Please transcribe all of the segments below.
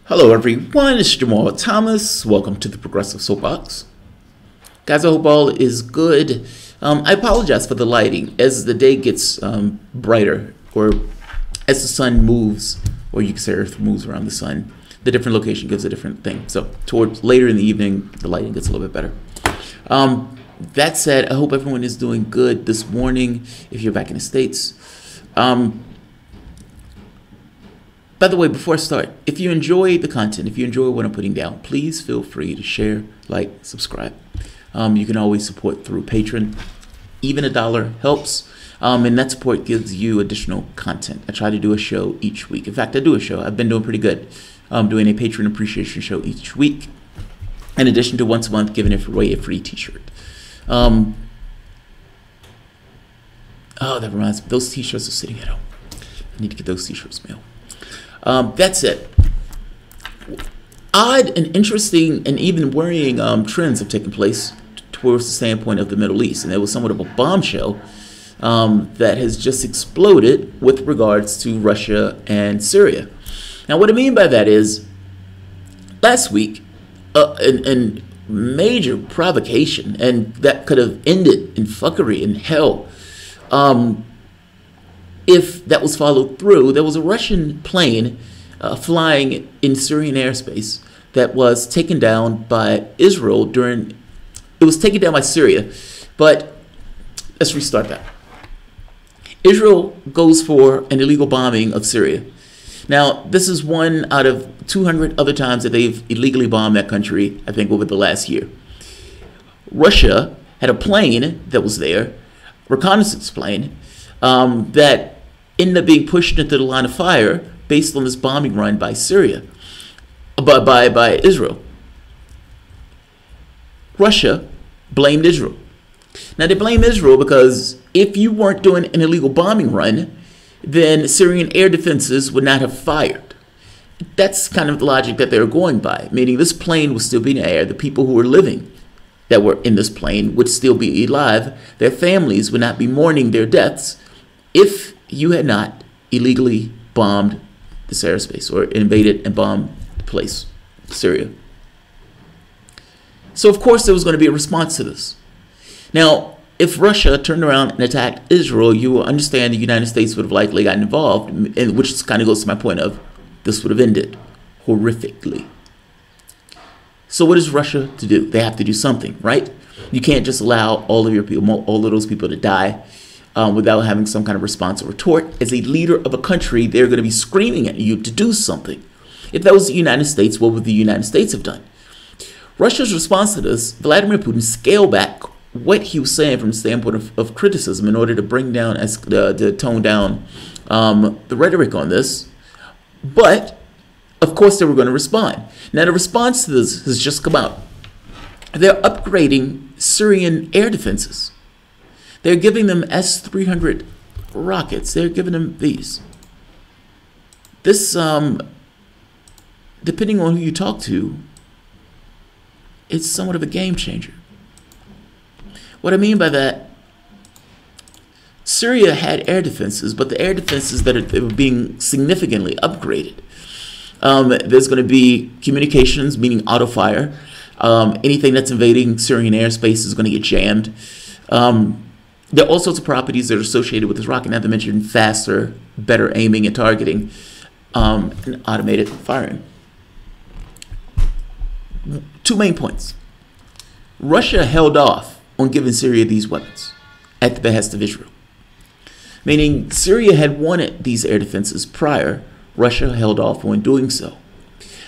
Hello everyone, it's Jamarl Thomas. Welcome to the Progressive Soapbox. Guys, I hope all is good. I apologize for the lighting. As the day gets brighter, or as the sun moves, or you can say Earth moves around the sun, the different location gives a different thing. So towards later in the evening, the lighting gets a little bit better. That said, I hope everyone is doing good this morning if you're back in the States. By the way, before I start, if you enjoy the content, if you enjoy what I'm putting down, please feel free to share, like, subscribe. You can always support through Patreon. Even $1 helps, and that support gives you additional content. I try to do a show each week. In fact, I do a show. I've been doing pretty good. Doing a Patreon appreciation show each week, in addition to once a month giving away a free t-shirt. Oh, that reminds me. Those t-shirts are sitting at home. I need to get those t-shirts mailed. That's it. Odd and interesting and even worrying trends have taken place towards the standpoint of the Middle East. And there was somewhat of a bombshell that has just exploded with regards to Russia and Syria. Now, what I mean by that is, last week, in major provocation, and that could have ended in fuckery and hell, if that was followed through, there was a Russian plane flying in Syrian airspace that was taken down by Israel it was taken down by Syria, but let's restart that. Israel goes for an illegal bombing of Syria. Now, this is one out of 200 other times that they've illegally bombed that country, I think, over the last year. Russia had a plane that was there, reconnaissance plane, that ended up being pushed into the line of fire based on this bombing run by Syria, by Israel. Russia blamed Israel. Now, they blame Israel because if you weren't doing an illegal bombing run, then Syrian air defenses would not have fired. That's kind of the logic that they were going by, meaning this plane would still be in the air. The people who were living that were in this plane would still be alive. Their families would not be mourning their deaths if you had not illegally bombed this airspace or invaded and bombed the place, Syria. So, of course, there was going to be a response to this. Now, if Russia turned around and attacked Israel, you will understand the United States would have likely gotten involved, and which kind of goes to my point of this would have ended horrifically. So what is Russia to do? They have to do something, right? You can't just allow all of your people, all of those people to die without having some kind of response or retort. As a leader of a country, they're going to be screaming at you to do something. If that was the United States, what would the United States have done? Russia's response to this, Vladimir Putin scaled back what he was saying from the standpoint of criticism in order to bring down, to tone down the rhetoric on this. But, of course, they were going to respond. Now, the response to this has just come out. They're upgrading Syrian air defenses. They're giving them S-300 rockets. They're giving them these. This, depending on who you talk to, it's somewhat of a game changer. What I mean by that, Syria had air defenses, but the air defenses that were being significantly upgraded. There's going to be communications, meaning auto fire. Anything that's invading Syrian airspace is going to get jammed. There are all sorts of properties that are associated with this rocket, not to mention faster, better aiming and targeting, and automated firing. Two main points. Russia held off on giving Syria these weapons at the behest of Israel. Meaning Syria had wanted these air defenses prior. Russia held off on doing so.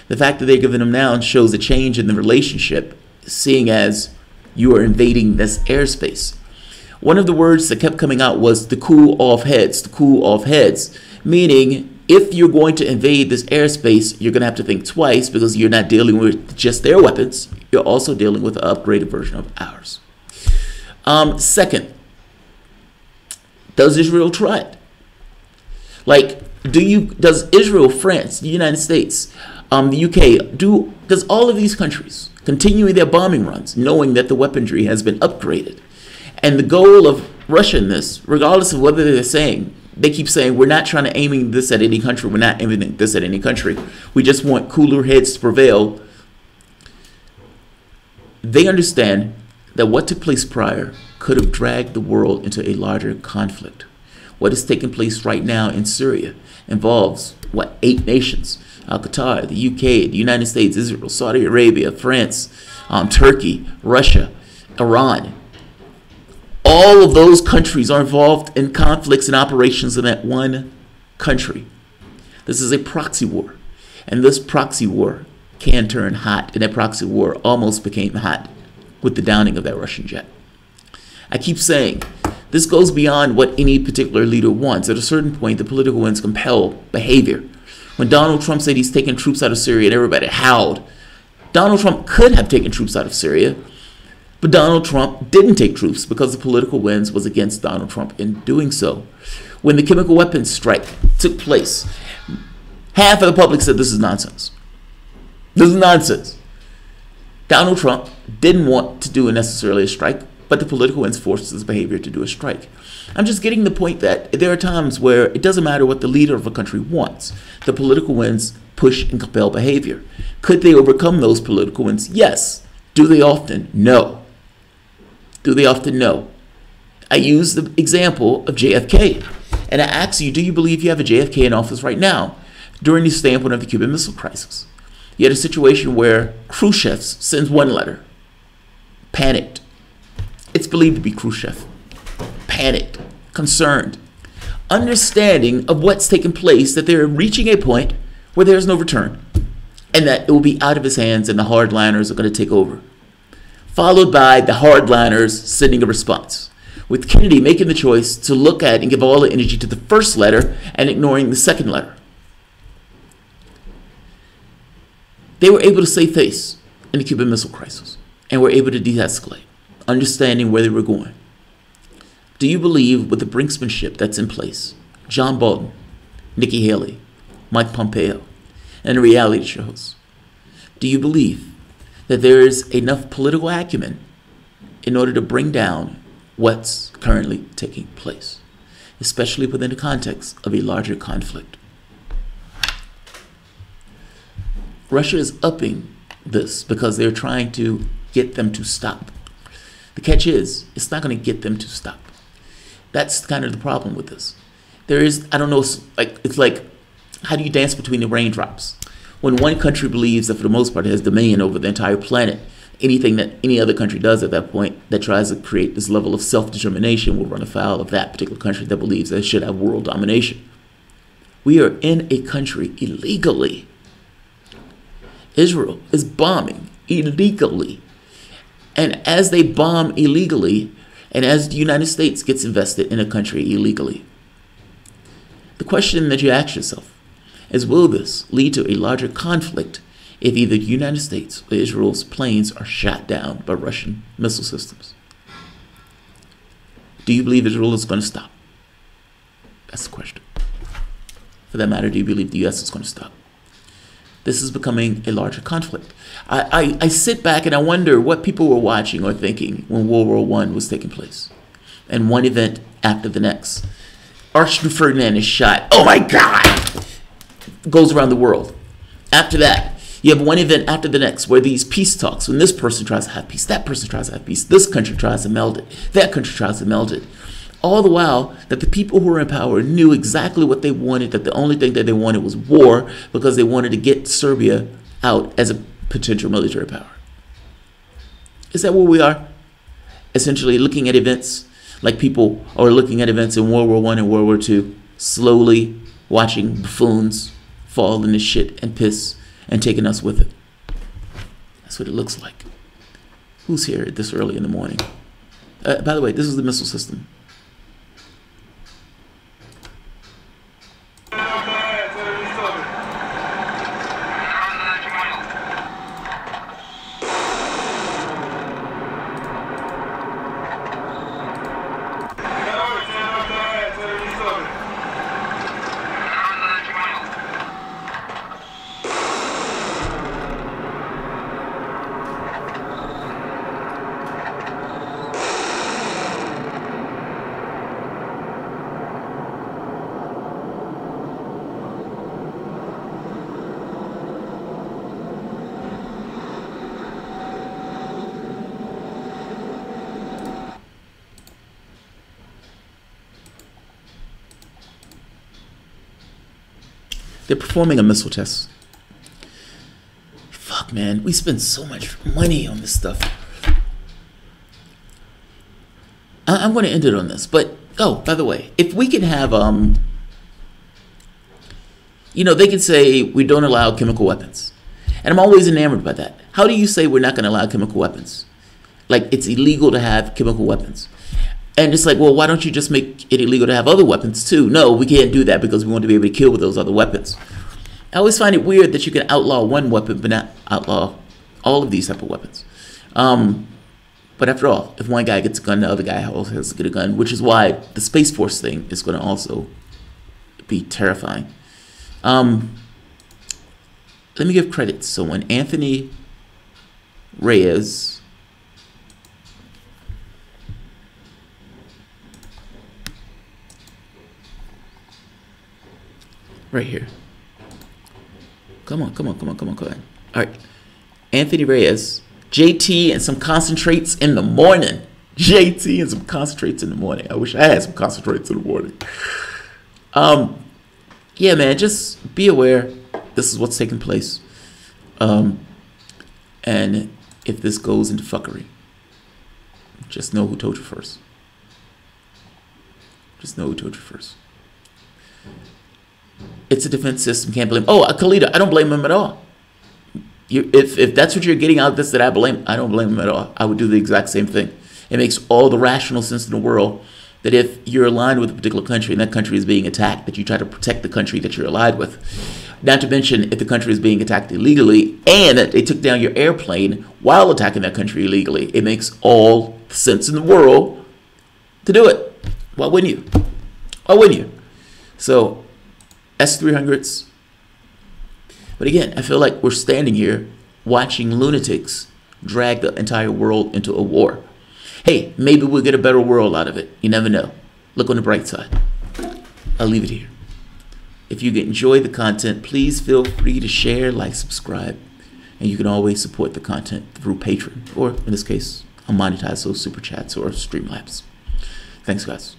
The fact that they're giving them now shows a change in the relationship, seeing as you are invading this airspace. One of the words that kept coming out was the Coup Of Heads, the Coup Of Heads, meaning if you're going to invade this airspace, you're going to have to think twice because you're not dealing with just their weapons. You're also dealing with an upgraded version of ours. Second, does Israel try it? Like, does Israel, France, the United States, the UK, does all of these countries continuing their bombing runs, knowing that the weaponry has been upgraded? And the goal of Russia in this, regardless of whether they're saying They keep saying, we're not trying to aiming this at any country. We're not aiming this at any country. We just want cooler heads to prevail. They understand that what took place prior could have dragged the world into a larger conflict. What is taking place right now in Syria involves, 8 nations? Qatar, the UK, the United States, Israel, Saudi Arabia, France, Turkey, Russia, Iran. All of those countries are involved in conflicts and operations in that one country. This is a proxy war. And this proxy war can turn hot. And that proxy war almost became hot with the downing of that Russian jet. I keep saying, this goes beyond what any particular leader wants. At a certain point, the political winds compel behavior. When Donald Trump said he's taking troops out of Syria and everybody howled, Donald Trump could have taken troops out of Syria, but Donald Trump didn't take troops because the political winds was against Donald Trump in doing so. When the chemical weapons strike took place, half of the public said this is nonsense. This is nonsense. Donald Trump didn't want to do necessarily a strike, but the political winds forced his behavior to do a strike. I'm just getting the point that there are times where it doesn't matter what the leader of a country wants. The political winds push and compel behavior. Could they overcome those political winds? Yes. Do they often? No. Do they often? No. I use the example of JFK. And I ask you, do you believe you have a JFK in office right now during the standpoint of the Cuban Missile Crisis? You had a situation where Khrushchev sends one letter, panicked. It's believed to be Khrushchev. Panicked, concerned, understanding of what's taking place, that they're reaching a point where there's no return and that it will be out of his hands and the hardliners are going to take over. Followed by the hardliners sending a response, with Kennedy making the choice to look at and give all the energy to the first letter and ignoring the second letter. They were able to save face in the Cuban Missile Crisis and were able to de-escalate, understanding where they were going. Do you believe with the brinksmanship that's in place, John Bolton, Nikki Haley, Mike Pompeo, and the reality shows, do you believe that there is enough political acumen in order to bring down what's currently taking place, especially within the context of a larger conflict? Russia is upping this because they're trying to get them to stop. The catch is, it's not going to get them to stop. That's kind of the problem with this. There is, I don't know, it's like, how do you dance between the raindrops? When one country believes that for the most part it has dominion over the entire planet, anything that any other country does at that point that tries to create this level of self-determination will run afoul of that particular country that believes that it should have world domination. We are in a country illegally. Israel is bombing illegally. And as they bomb illegally, and as the United States gets invested in a country illegally, the question that you ask yourself is, will this lead to a larger conflict if either the United States or Israel's planes are shot down by Russian missile systems? Do you believe Israel is going to stop? That's the question. For that matter, do you believe the U.S. is going to stop? This is becoming a larger conflict. I sit back and I wonder what people were watching or thinking when World War I was taking place. And one event after the next. Archduke Ferdinand is shot. Oh my God! Goes around the world. After that, you have one event after the next where these peace talks, when this person tries to have peace, that person tries to have peace, this country tries to meld it, that country tries to meld it. All the while that the people who were in power knew exactly what they wanted, that the only thing that they wanted was war because they wanted to get Serbia out as a potential military power. Is that where we are? Essentially looking at events like people are looking at events in World War I and World War II, slowly watching buffoons fall into shit and piss and taking us with it. That's what it looks like. Who's here this early in the morning? By the way, this is the missile system. They're performing a missile test. Fuck, man. We spend so much money on this stuff. I'm going to end it on this. But, oh, by the way, if we can have, they can say we don't allow chemical weapons. And I'm always enamored by that. How do you say we're not going to allow chemical weapons? Like, it's illegal to have chemical weapons. And it's like, well, why don't you just make it illegal to have other weapons too? No, we can't do that because we want to be able to kill with those other weapons. I always find it weird that you can outlaw one weapon but not outlaw all of these type of weapons. But after all, if one guy gets a gun, the other guy also has to get a gun, which is why the Space Force thing is going to also be terrifying. Let me give credit to someone. Anthony Reyes. Right here. Come on. All right. Anthony Reyes. JT and some concentrates in the morning. JT and some concentrates in the morning. I wish I had some concentrates in the morning. Yeah, man, just be aware this is what's taking place. And if this goes into fuckery, just know who told you first. Just know who told you first. It's a defense system. Can't blame. Oh, Khalida, I don't blame him at all. If that's what you're getting out of this, that I don't blame him at all. I would do the exact same thing. It makes all the rational sense in the world that if you're aligned with a particular country and that country is being attacked, that you try to protect the country that you're allied with. Not to mention if the country is being attacked illegally and that they took down your airplane while attacking that country illegally. It makes all the sense in the world to do it. Why wouldn't you? Why wouldn't you? So, S-300s. But again, I feel like we're standing here watching lunatics drag the entire world into a war. Hey, maybe we'll get a better world out of it. You never know. Look on the bright side. I'll leave it here. If you enjoy the content, please feel free to share, like, subscribe. And you can always support the content through Patreon. Or, in this case, I'll monetize those super chats or Streamlabs. Thanks, guys.